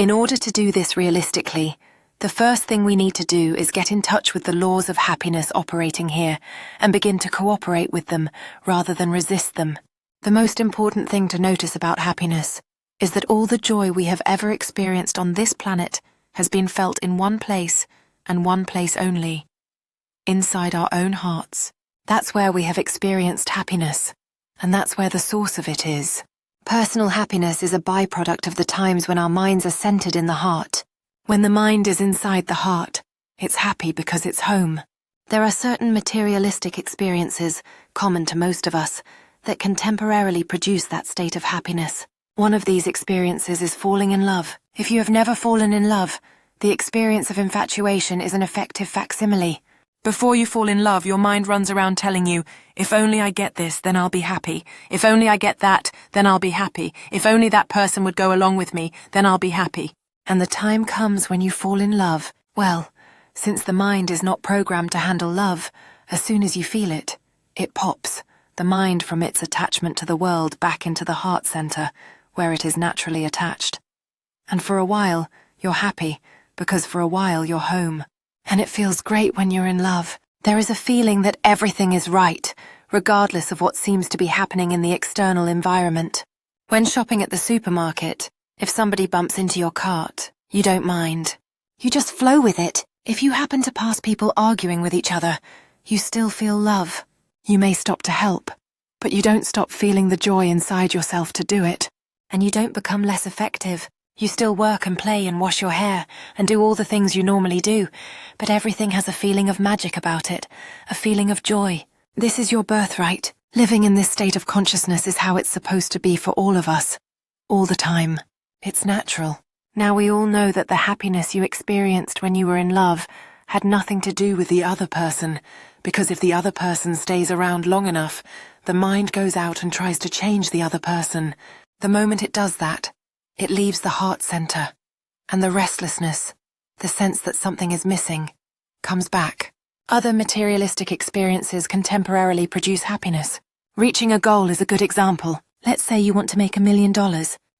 In order to do this realistically, the first thing we need to do is get in touch with the laws of happiness operating here and begin to cooperate with them rather than resist them. The most important thing to notice about happiness is that all the joy we have ever experienced on this planet has been felt in one place and one place only, inside our own hearts. That's where we have experienced happiness, and that's where the source of it is. Personal happiness is a byproduct of the times when our minds are centered in the heart. When the mind is inside the heart, it's happy because it's home. There are certain materialistic experiences, common to most of us, that can temporarily produce that state of happiness. One of these experiences is falling in love. If you have never fallen in love, the experience of infatuation is an effective facsimile. Before you fall in love, your mind runs around telling you, if only I get this, then I'll be happy. If only I get that, then I'll be happy. If only that person would go along with me, then I'll be happy. And the time comes when you fall in love. Well, since the mind is not programmed to handle love, as soon as you feel it, it pops the mind from its attachment to the world back into the heart center, where it is naturally attached. And for a while, you're happy, because for a while you're home. And it feels great when you're in love. There is a feeling that everything is right, regardless of what seems to be happening in the external environment. When shopping at the supermarket, if somebody bumps into your cart, you don't mind. You just flow with it. If you happen to pass people arguing with each other, you still feel love. You may stop to help, but you don't stop feeling the joy inside yourself to do it. And you don't become less effective. You still work and play and wash your hair and do all the things you normally do, but everything has a feeling of magic about it, a feeling of joy. This is your birthright. Living in this state of consciousness is how it's supposed to be for all of us. All the time. It's natural. Now we all know that the happiness you experienced when you were in love had nothing to do with the other person, because if the other person stays around long enough, the mind goes out and tries to change the other person. The moment it does that, it leaves the heart center, and the restlessness, the sense that something is missing, comes back. Other materialistic experiences can temporarily produce happiness. Reaching a goal is a good example. Let's say you want to make $1 million.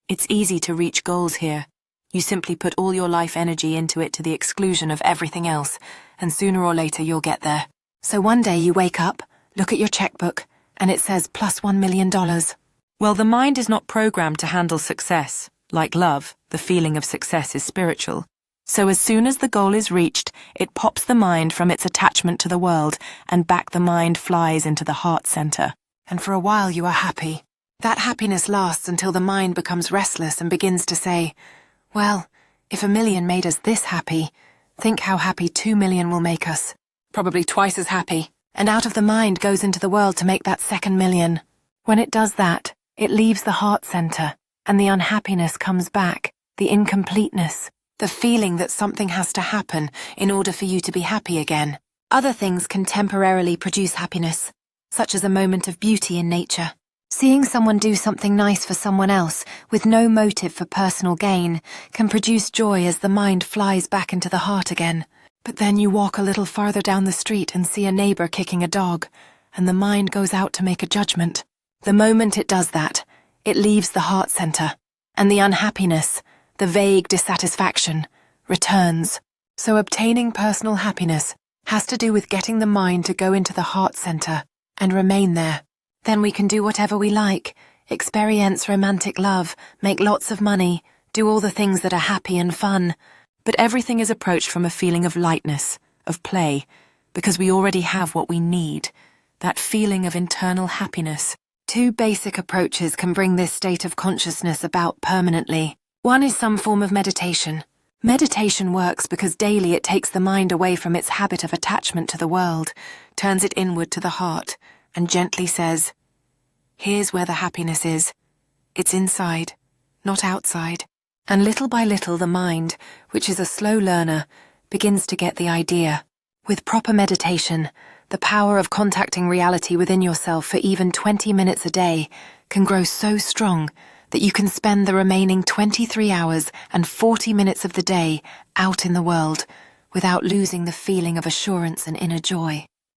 It's easy to reach goals here. You simply put all your life energy into it to the exclusion of everything else, and sooner or later you'll get there. So one day you wake up, look at your checkbook, and it says plus $1 million. Well, the mind is not programmed to handle success. Like love, the feeling of success is spiritual. So as soon as the goal is reached, it pops the mind from its attachment to the world, and back the mind flies into the heart center. And for a while you are happy. That happiness lasts until the mind becomes restless and begins to say, well, if 1 million made us this happy, think how happy 2 million will make us. Probably twice as happy. And out of the mind goes into the world to make that second million. When it does that, it leaves the heart center, and the unhappiness comes back, the incompleteness, the feeling that something has to happen in order for you to be happy again. Other things can temporarily produce happiness, such as a moment of beauty in nature. Seeing someone do something nice for someone else with no motive for personal gain can produce joy as the mind flies back into the heart again. But then you walk a little farther down the street and see a neighbor kicking a dog, and the mind goes out to make a judgment. The moment it does that, it leaves the heart center, and the unhappiness, the vague dissatisfaction, returns. So obtaining personal happiness has to do with getting the mind to go into the heart center and remain there. Then we can do whatever we like, experience romantic love, make lots of money, do all the things that are happy and fun. But everything is approached from a feeling of lightness, of play, because we already have what we need, that feeling of internal happiness. 2 basic approaches can bring this state of consciousness about permanently. One is some form of meditation. Meditation works because daily it takes the mind away from its habit of attachment to the world, turns it inward to the heart, and gently says, here's where the happiness is. It's inside, not outside. And little by little the mind, which is a slow learner, begins to get the idea. With proper meditation, the power of contacting reality within yourself for even 20 minutes a day can grow so strong that you can spend the remaining 23 hours and 40 minutes of the day out in the world without losing the feeling of assurance and inner joy.